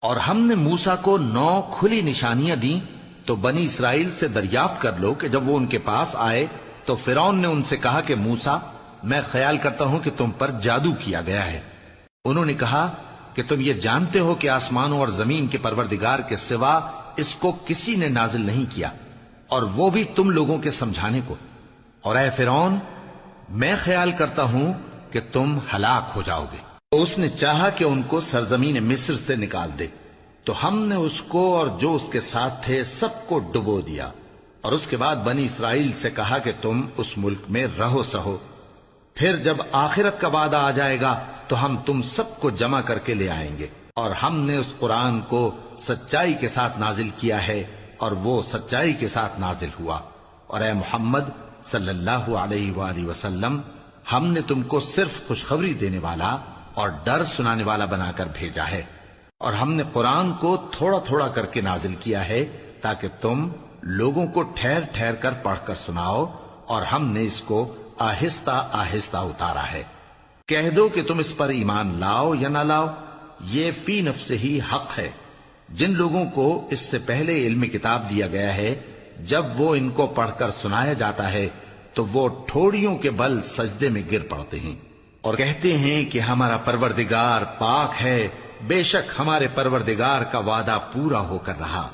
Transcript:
اور ہم نے موسیٰ کو 9 کھلی نشانیاں دیں تو بنی اسرائیل سے دریافت کر لو کہ جب وہ ان کے پاس آئے تو فرعون نے ان سے کہا کہ موسیٰ، میں خیال کرتا ہوں کہ تم پر جادو کیا گیا ہے۔ انہوں نے کہا کہ تم یہ جانتے ہو کہ آسمانوں اور زمین کے پروردگار کے سوا اس کو کسی نے نازل نہیں کیا، اور وہ بھی تم لوگوں کے سمجھانے کو۔ اور اے فرعون، میں خیال کرتا ہوں کہ تم ہلاک ہو جاؤ گے۔ تو اس نے چاہا کہ ان کو سرزمین مصر سے نکال دے، تو ہم نے اس کو اور جو اس کے ساتھ تھے سب کو ڈبو دیا، اور اس کے بعد بنی اسرائیل سے کہا کہ تم اس ملک میں رہو سہو، پھر جب آخرت کا وعدہ آ جائے گا تو ہم تم سب کو جمع کر کے لے آئیں گے۔ اور ہم نے اس قرآن کو سچائی کے ساتھ نازل کیا ہے، اور وہ سچائی کے ساتھ نازل ہوا۔ اور اے محمد صلی اللہ علیہ وآلہ وسلم، ہم نے تم کو صرف خوشخبری دینے والا اور ڈر سنانے والا بنا کر بھیجا ہے، اور ہم نے قرآن کو تھوڑا تھوڑا کر کے نازل کیا ہے تاکہ تم لوگوں کو ٹھہر ٹھہر کر پڑھ کر سناؤ، اور ہم نے اس کو آہستہ آہستہ اتارا ہے۔ کہہ دو کہ تم اس پر ایمان لاؤ یا نہ لاؤ، یہ فی نفس ہی حق ہے۔ جن لوگوں کو اس سے پہلے علم کتاب دیا گیا ہے، جب وہ ان کو پڑھ کر سنایا جاتا ہے تو وہ ٹھوڑیوں کے بل سجدے میں گر پڑتے ہیں اور کہتے ہیں کہ ہمارا پروردگار پاک ہے، بے شک ہمارے پروردگار کا وعدہ پورا ہو کر رہا۔